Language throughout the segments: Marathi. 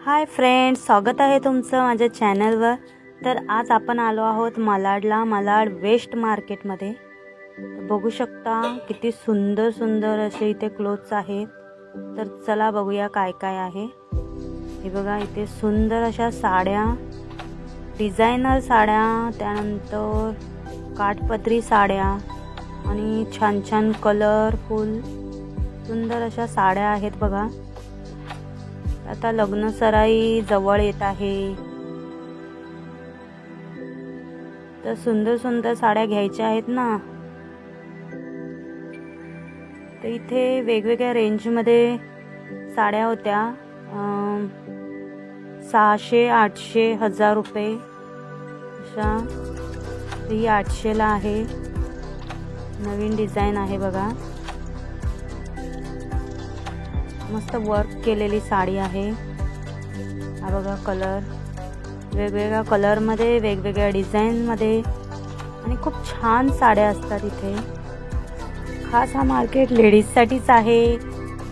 हाय फ्रेंड्स, स्वागत आहे तुमचं माझ्या चॅनलवर। तर आज आपण आलो आहोत मालाडला, मालाड वेस्ट मार्केटमध्ये। बघू शकता किती सुंदर सुंदर असे इथे क्लोथ्स आहेत। तर चला बघूया काय काय आहे। हे बघा, इथे सुंदर अशा साड्या, डिझायनर साड्या, त्यानंतर काठपदरी साड्या आणि छान छान कलरफुल सुंदर अशा साड्या आहेत बघा। आता लग्न सराई जवळ येत आहे, तर सुंदर सुंदर साड्या घ्यायच्या आहेत ना। तर इथे वेगवेगळ्या रेंजमध्ये साड्या होत्या, 600, 800, 1000 रुपये अशा। ही 800ला आहे, नवीन डिझाइन आहे बघा। मस्त वर्क केलेली साडी आहे। हा बघा कलर, वेगवेगळ्या कलरमध्ये, वेगवेगळ्या डिझाईनमध्ये आणि खूप छान साड्या असतात इथे। खास हा मार्केट लेडीजसाठीच आहे।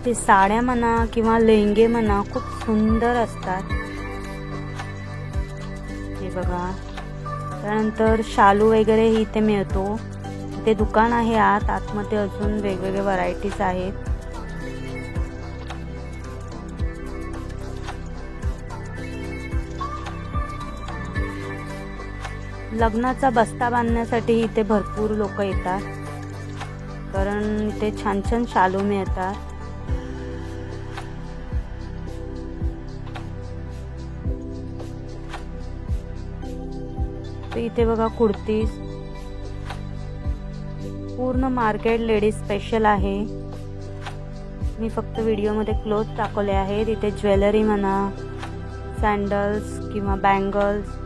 ते साड्या म्हणा किंवा लेहंगे म्हणा खूप सुंदर असतात। हे बघा, त्यानंतर शालू वगैरे इथे मिळतो। इथे दुकान आहे आतमध्ये अजून वेगवेगळे व्हरायटीज आहेत। लग्नाचा बस्ता बांधण्यासाठी इथे भरपूर लोक येतात, कारण इथे छान छान शालू मिळतात। इथे बघा कुर्तीज, पूर्ण मार्केट लेडीज स्पेशल आहे। मी फक्त व्हिडिओमध्ये क्लोथ दाखवले आहेत। इथे ज्वेलरी म्हणा, सॅन्डल्स किंवा बँगल्स,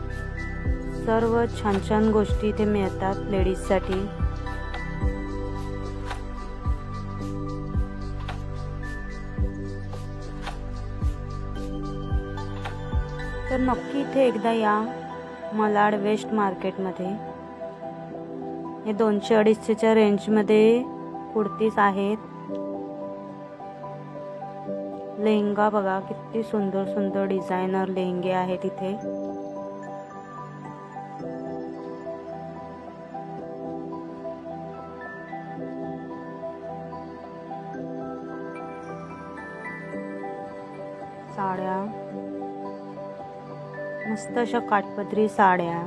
सर्व छान छान गोष्टी इथे मिळतात लेडीजसाठी। तर नक्की इथे एकदा या मालाड वेस्ट मार्केटमध्ये। हे 200-250च्या रेंजमध्ये कुर्तीज आहेत। लेहंगा बघा, किती सुंदर सुंदर डिझायनर लेहंगे आहेत इथे। साड्या, मस्त अशा काठपदरी साड्या।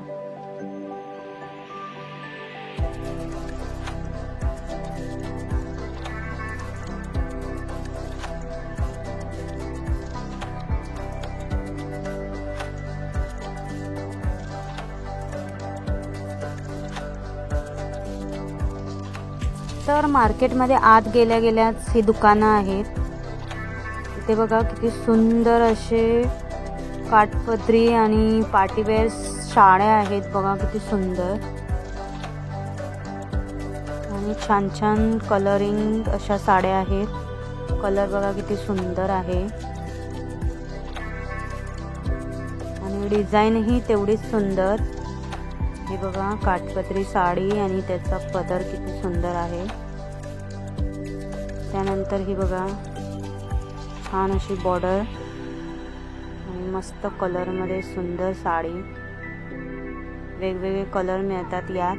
तर मार्केटमध्ये आत गेल्या गेल्याच ही दुकानं आहेत। इथे बघा किती सुंदर असे काठपदरी आणि पार्टीवेअर साड्या आहेत बघा, किती सुंदर आणि छान छान कलरिंग अशा साड्या आहेत। कलर बघा किती सुंदर आहे आणि डिझाईन ही तेवढीच सुंदर। हे बघा काठपदरी साडी आणि त्याचा पदर किती सुंदर आहे। त्यानंतर ही बघा छान अशी बॉर्डर आणि मस्त कलरमध्ये सुंदर साडी। वेगवेगळे कलर मिळतात यात।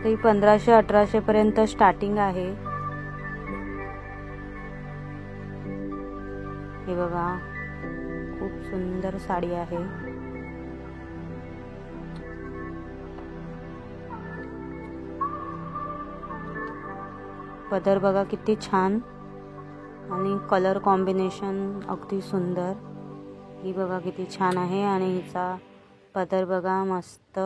ते 1500-1800 पर्यंत स्टार्टिंग आहे। हे बघा खूप सुंदर साडी आहे। पदर बघा किती छान आणि कलर कॉम्बिनेशन अगदी सुंदर। ही बघा किती छान आहे आणि हिचा पदर बघा मस्त।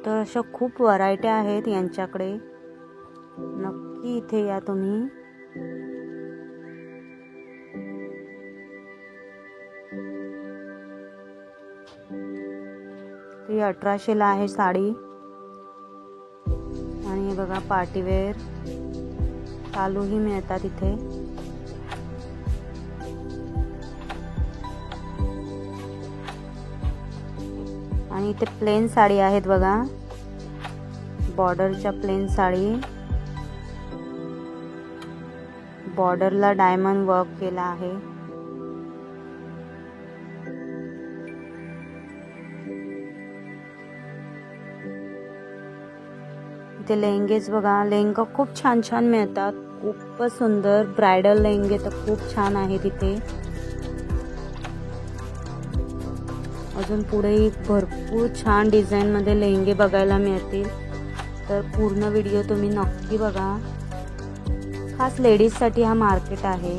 तर अशा खूप व्हरायटी आहेत यांच्याकडे, नक्की इथे या तुम्ही। ती 1800ला आहे साडी आणि हे बघा पार्टीवेअर शालूही मिळतात इथे। आणि इथे प्लेन साडी आहेत बघा, बॉर्डरच्या प्लेन साडी। बॉर्डरला डायमंड वर्क केला आहे. इथे लेहंगेच बघा, लेहंगा खूप छान छान मिळतात, खूपच सुंदर. ब्रायडल लेहंगे तर खूप छान आहे तिथे. अजून पुढेही भरपूर छान डिझाईन मध्ये लेहंगे बघायला मिळतील. तर पूर्ण व्हिडिओ तुम्ही नक्की बघा. खास लेडीज साठी हा मार्केट आहे.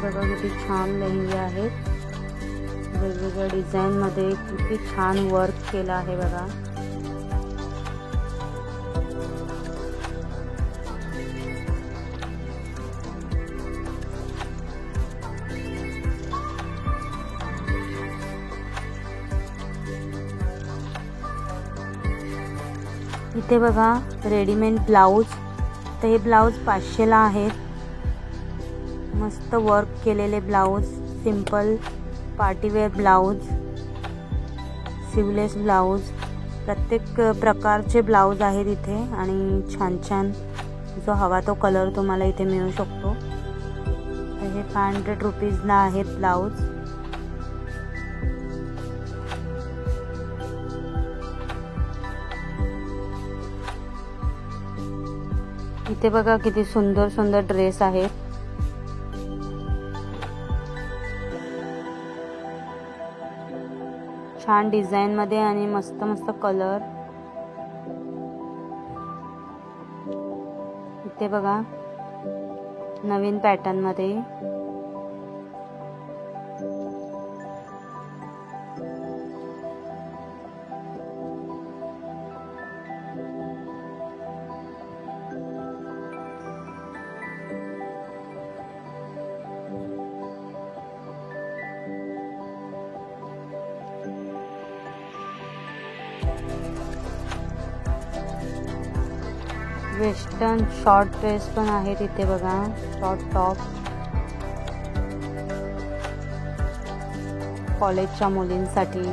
बघा किती छान लेहंगे आहेत, वेगवेगळ्या डिझाईन मध्ये. किती छान वर्क केला आहे बघा. इथे बघा रेडीमेड ब्लाऊज. तर हे ब्लाऊज 500 ला आहेत. मस्त वर्क केलेले blouse, simple partywear blouse, sleeveless blouse, प्रत्येक प्रकारचे ब्लाऊज आहेत इथे. आणि छान छान जो हवा तो कलर तुम्हाला इथे मिळू शकतो. तर हे 500 रुपीजला आहेत ब्लाऊज. इथे बघा किती सुंदर सुंदर ड्रेस आहेत. छान डिझाईन मध्ये आणि मस्त मस्त कलर. इथे बघा नवीन पॅटर्न मध्ये. वेस्टर्न शॉर्ट ड्रेस पण आहे तिथे बघा, शॉर्ट टॉप. कॉलेजच्या मुलींसाठी.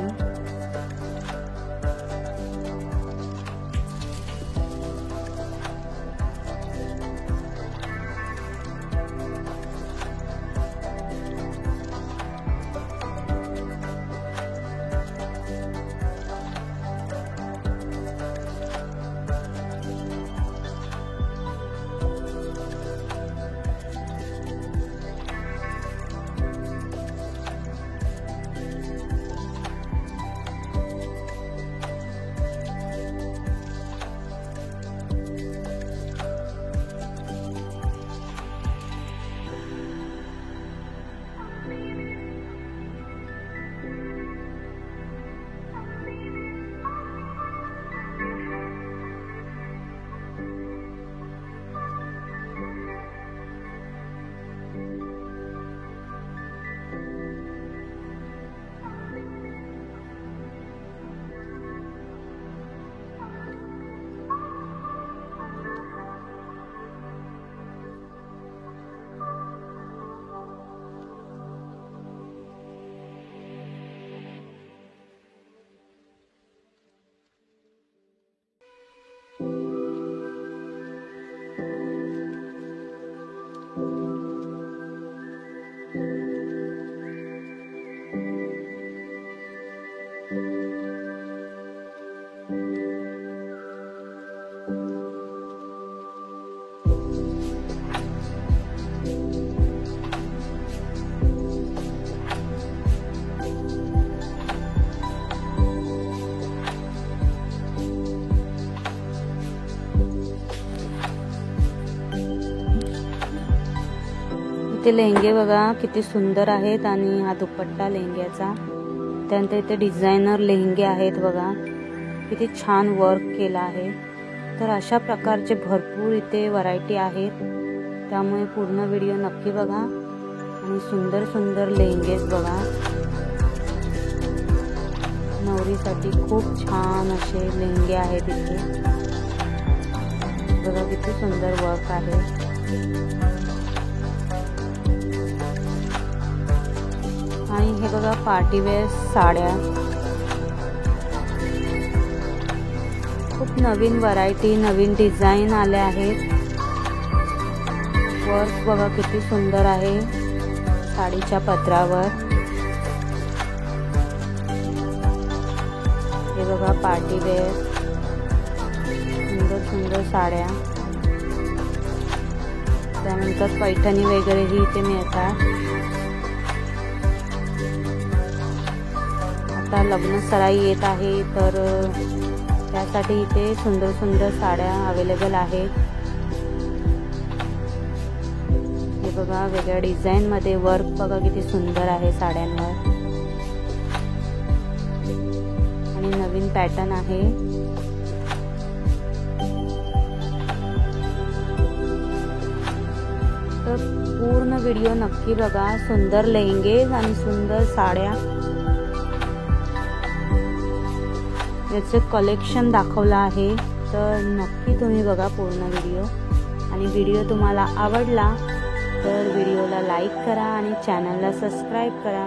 इथे लेहंगे बघा किती सुंदर आहेत आणि हा दुपट्टा लेहंग्याचा. त्यानंतर इथे डिझायनर लेहंगे आहेत बघा, किती छान वर्क केला आहे. तर अशा प्रकारचे भरपूर इथे व्हरायटी आहेत, त्यामुळे पूर्ण व्हिडिओ नक्की बघा. आणि सुंदर सुंदर लेहंगेस बघा, नवरीसाठी खूप छान असे लेहंगे आहेत इथे बघा, किती सुंदर वर्क आहे. आणि हे बघा पार्टीवेअर साड्या, खूप नवीन व्हरायटी नवीन डिझाईन आले आहेत। वर्क बघा किती सुंदर आहे साडीच्या पदरावर। हे बघा पार्टीवेअर सुंदर सुंदर साड्या, त्यानंतर पैठणी वगैरेही इथे मिळतात। आता लग्न सराई येत आहे तर त्यासाठी इथे सुंदर सुंदर साड्या अवेलेबल आहेत। हे बघा वेगळ्या डिझाईन मध्ये वर्क बघा किती सुंदर आहे साड्यांवर आणि नवीन पॅटर्न आहे। तर पूर्ण व्हिडिओ नक्की बघा, सुंदर लेहंगे आणि सुंदर साड्या याचे कलेक्शन दाखवलं आहे। तर नक्की तुम्ही बघा पूर्ण व्हिडिओ, आणि व्हिडिओ तुम्हाला आवडला तर व्हिडिओला लाईक करा आणि चॅनलला सबस्क्राईब करा।